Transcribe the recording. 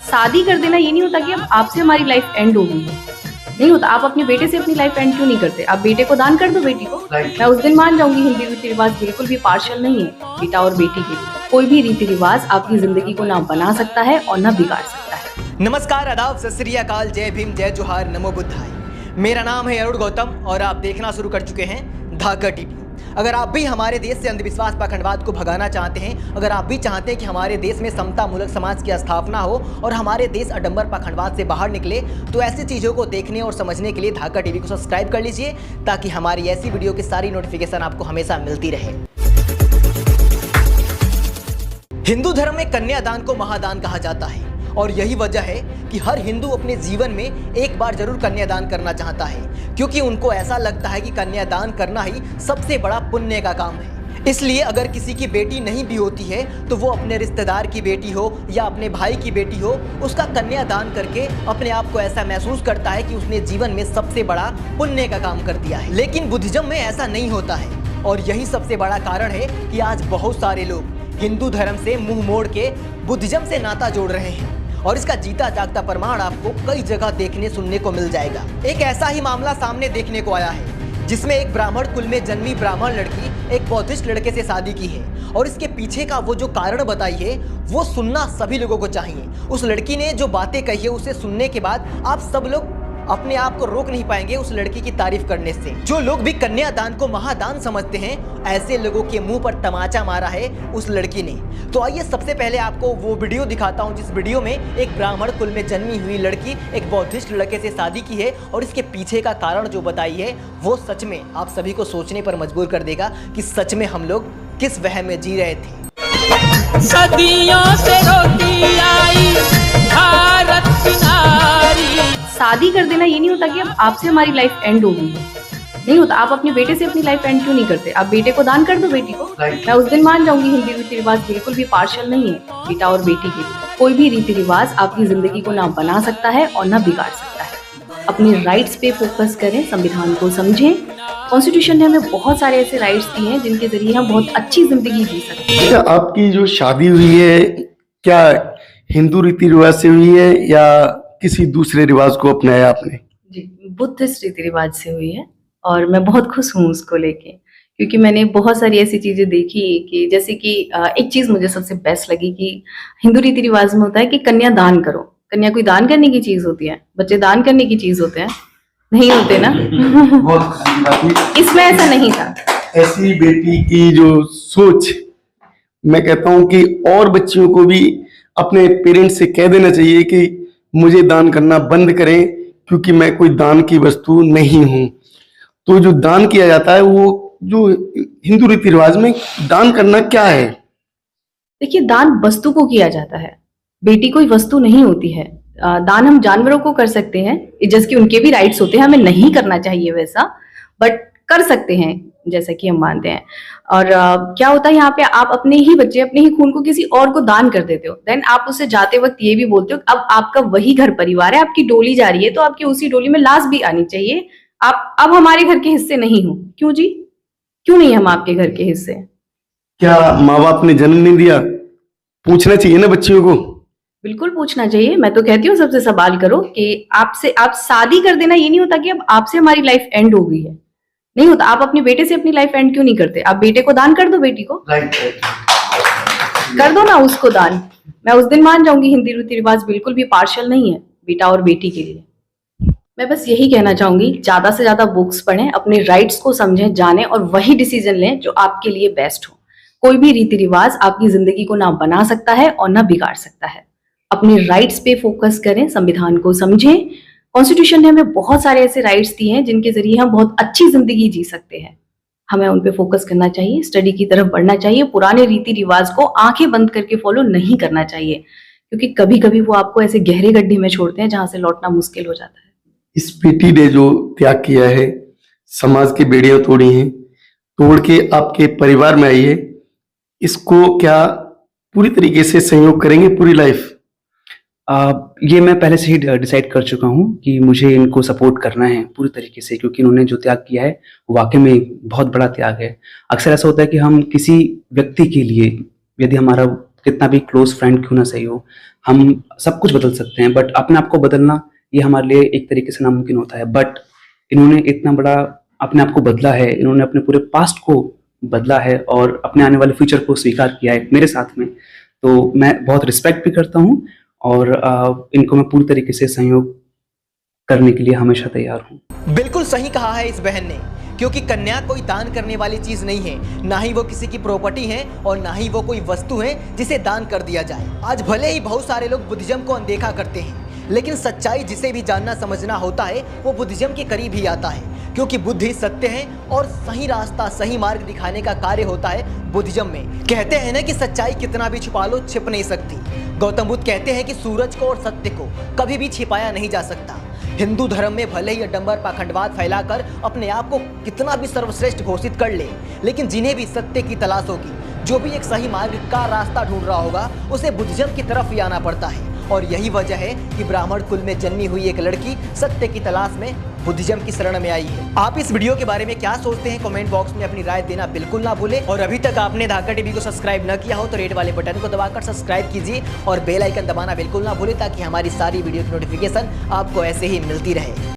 शादी कर देना ये नहीं होता कि अब आपसे हमारी लाइफ एंड हो गई है, नहीं होता। आप अपने बेटे से अपनी लाइफ एंड क्यों नहीं करते? आप बेटे को दान कर दो, बेटी को। मैं उस दिन मान जाऊंगी। हिंदी रीति रिवाज बिल्कुल भी पार्शियल नहीं है बेटा और बेटी के लिए। कोई भी रीति रिवाज आपकी जिंदगी को ना बना सकता है और ना बिगाड़ सकता है। नमस्कार, आदाब, सत श्री अकाल, जय भीम, जय जोहार, नमो बुद्धाय। मेरा नाम है अरुण गौतम और आप देखना शुरू कर चुके हैं धाका टीवी। अगर आप भी हमारे देश से अंधविश्वास पाखंडवाद को भगाना चाहते हैं, अगर आप भी चाहते हैं कि हमारे देश में समता मूलक समाज की स्थापना हो और हमारे देश आडंबर पाखंडवाद से बाहर निकले, तो ऐसी चीज़ों को देखने और समझने के लिए धाका टीवी को सब्सक्राइब कर लीजिए, ताकि हमारी ऐसी वीडियो की सारी नोटिफिकेशन आपको हमेशा मिलती रहे। हिंदू धर्म में कन्यादान को महादान कहा जाता है और यही वजह है कि हर हिंदू अपने जीवन में एक बार जरूर कन्यादान करना चाहता है, क्योंकि उनको ऐसा लगता है कि कन्यादान करना ही सबसे बड़ा पुण्य का काम है। इसलिए अगर किसी की बेटी नहीं भी होती है तो वो अपने रिश्तेदार की बेटी हो या अपने भाई की बेटी हो, उसका कन्यादान करके अपने आप को ऐसा महसूस करता है कि उसने जीवन में सबसे बड़ा पुण्य का काम कर दिया है। लेकिन बुद्धिज्म में ऐसा नहीं होता है और यही सबसे बड़ा कारण है कि आज बहुत सारे लोग हिंदू धर्म से मुंह मोड़ के बुद्धिज्म से नाता जोड़ रहे हैं और इसका जीता जागता प्रमाण आपको कई जगह देखने सुनने को मिल जाएगा। एक ऐसा ही मामला सामने देखने को आया है जिसमें एक ब्राह्मण कुल में जन्मी ब्राह्मण लड़की एक बौद्धिस्ट लड़के से शादी की है और इसके पीछे का वो जो कारण बताई है वो सुनना सभी लोगों को चाहिए। उस लड़की ने जो बातें कही है उसे सुनने के बाद आप सब लोग अपने आप को रोक नहीं पाएंगे उस लड़की की तारीफ करने से। जो लोग भी कन्यादान को महादान समझते हैं, ऐसे लोगों के मुंह पर तमाचा मारा है उस लड़की ने। तो आइए सबसे पहले आपको वो वीडियो दिखाता हूं जिस वीडियो में एक ब्राह्मण कुल में जन्मी हुई लड़की एक बौद्धिस्ट लड़के से शादी की है और इसके पीछे का कारण जो बताई है वो सच में आप सभी को सोचने पर मजबूर कर देगा कि सच में हम लोग किस वहम में जी रहे थे। सदियों से रोती आई भारत की नारी। शादी कर देना ये नहीं होता कि अब आपसे हमारी लाइफ एंड हो गई है, नहीं होता। आप अपने बेटे से अपनी लाइफ एंड क्यों नहीं करते? आप बेटे को दान कर दो, बेटी को। मैं उस दिन मान जाऊंगी। हिंदी रीति रिवाज बिल्कुल भी पार्शियल नहीं है बेटा और बेटी के लिए। कोई भी रीति रिवाज आपकी जिंदगी को ना बना सकता है और ना बिगाड़ सकता है। अपने राइट्स पे फोकस करें, संविधान को समझें। कॉन्स्टिट्यूशन ने हमें बहुत सारे ऐसे राइट्स दिए हैं जिनके जरिए हम बहुत अच्छी जिंदगी जी सकते हैं। क्या आपकी जो शादी हुई है क्या हिंदू रीति रिवाज से हुई है या किसी दूसरे रिवाज को अपनाया आपने? जी, बुद्धिस्ट रीति रिवाज से हुई है और मैं बहुत खुश हूँ उसको लेके, क्योंकि मैंने बहुत सारी ऐसी चीजें देखी कि जैसे कि एक चीज मुझे सबसे बेस्ट लगी कि हिंदू रीति रिवाज में होता है कि कन्या दान करो। कन्या कोई दान करने की चीज होती है? बच्चे दान करने की चीज होते हैं? नहीं होते ना। इसमें ऐसा नहीं था। ऐसी बेटी की जो सोच, मैं कहता हूँ कि और बच्चियों को भी अपने पेरेंट्स से कह देना चाहिए कि मुझे दान करना बंद करें, क्योंकि मैं कोई दान की वस्तु नहीं हूं। तो जो दान किया जाता है वो जो हिंदू रीति रिवाज में दान करना क्या है? देखिए, दान वस्तु को किया जाता है, बेटी कोई वस्तु नहीं होती है। दान हम जानवरों को कर सकते हैं, जैसे कि उनके भी राइट्स होते हैं, हमें नहीं करना चाहिए वैसा, बट कर सकते हैं जैसा कि हम मानते हैं। और क्या होता है यहाँ पे, आप अपने ही बच्चे, अपने ही खून को किसी और को दान कर देते हो, देन आप उससे जाते वक्त ये भी बोलते हो अब आपका वही घर परिवार है, आपकी डोली जा रही है तो आपकी उसी डोली में लाश भी आनी चाहिए। आप अब हमारे घर के हिस्से नहीं हो। क्यों जी? क्यों नहीं हम आपके घर के हिस्से? क्या माँ बाप ने जन्म नहीं दिया? पूछना चाहिए ना बच्चियों को। बिल्कुल पूछना चाहिए। मैं तो कहती हूँ सबसे सवाल करो कि आपसे, आप शादी कर देना ये नहीं होता कि अब आपसे हमारी लाइफ एंड हो गई है, नहीं होता। आप अपने बेटे से अपनी लाइफ एंड क्यों नहीं करते? आप बेटे को दान कर दो, बेटी को। कर दो ना उसको दान। मैं उस दिन मान जाऊंगी। हिंदी रीति रिवाज बिल्कुल भी पार्शियल नहीं है बेटा और बेटी के लिए। मैं बस यही कहना चाहूंगी, ज्यादा से ज्यादा बुक्स पढ़ें, अपने राइट्स को समझें, जानें और वही डिसीजन लें जो आपके लिए बेस्ट हो। कोई भी रीति रिवाज आपकी जिंदगी को ना बना सकता है और ना बिगाड़ सकता है। अपने राइट्स पे फोकस करें, संविधान को समझें। कॉन्स्टिट्यूशन ने हमें बहुत सारे ऐसे राइट्स दिए हैं जिनके जरिए हम बहुत अच्छी जिंदगी जी सकते हैं। हमें उन पे फोकस करना चाहिए, स्टडी की तरफ बढ़ना चाहिए। पुराने रीति रिवाज को आंखें बंद करके फॉलो नहीं करना चाहिए, क्योंकि कभी कभी वो आपको ऐसे गहरे गड्ढे में छोड़ते हैं जहां से लौटना मुश्किल हो जाता है। इस बेटी ने जो त्याग किया है, समाज की बेड़ियां तोड़ी हैं, तोड़ के आपके परिवार में आई है, इसको क्या पूरी तरीके से सहयोग करेंगे पूरी लाइफ? ये मैं पहले से ही डिसाइड कर चुका हूँ कि मुझे इनको सपोर्ट करना है पूरी तरीके से, क्योंकि इन्होंने जो त्याग किया है वाकई में बहुत बड़ा त्याग है। अक्सर ऐसा होता है कि हम किसी व्यक्ति के लिए, यदि हमारा कितना भी क्लोज फ्रेंड क्यों ना सही हो, हम सब कुछ बदल सकते हैं, बट अपने आप को बदलना ये हमारे लिए एक तरीके से नामुमकिन होता है। बट इन्होंने इतना बड़ा अपने आप को बदला है, इन्होंने अपने पूरे पास्ट को बदला है और अपने आने वाले फ्यूचर को स्वीकार किया है मेरे साथ में। तो मैं बहुत रिस्पेक्ट भी करता हूँ और इनको मैं पूरी तरीके से सहयोग करने के लिए हमेशा तैयार हूँ। बिल्कुल सही कहा है इस बहन ने, क्योंकि कन्या कोई दान करने वाली चीज नहीं है, ना ही वो किसी की प्रॉपर्टी है और ना ही वो कोई वस्तु है जिसे दान कर दिया जाए। आज भले ही बहुत सारे लोग बुद्धिज्म को अनदेखा करते हैं, लेकिन सच्चाई जिसे भी जानना समझना होता है वो बुद्धिज्म के करीब ही आता है, क्योंकि बुद्धि सत्य है और सही रास्ता सही मार्ग दिखाने का कार्य होता है बुद्धिज्म में। कहते हैं ना कि सच्चाई कितना भी छुपा लो छिप नहीं सकती। गौतम बुद्ध कहते हैं कि सूरज को और सत्य को कभी भी छिपाया नहीं जा सकता। हिंदू धर्म में भले ही अडंबर पाखंडवाद फैलाकर अपने आप को कितना भी सर्वश्रेष्ठ घोषित कर ले, लेकिन जिन्हें भी सत्य की तलाश होगी, जो भी एक सही मार्ग का रास्ता ढूंढ रहा होगा, उसे बुद्धिज्म की तरफ ही आना पड़ता है। और यही वजह है कि ब्राह्मण कुल में जन्मी हुई एक लड़की सत्य की तलाश में बुद्धिज्म की शरण में आई है। आप इस वीडियो के बारे में क्या सोचते हैं, कमेंट बॉक्स में अपनी राय देना बिल्कुल ना भूलें। और अभी तक आपने धाका टीवी को सब्सक्राइब न किया हो तो रेड वाले बटन को दबाकर सब्सक्राइब कीजिए और बेल आइकन दबाना बिल्कुल ना भूलें, ताकि हमारी सारी वीडियो की नोटिफिकेशन आपको ऐसे ही मिलती रहे।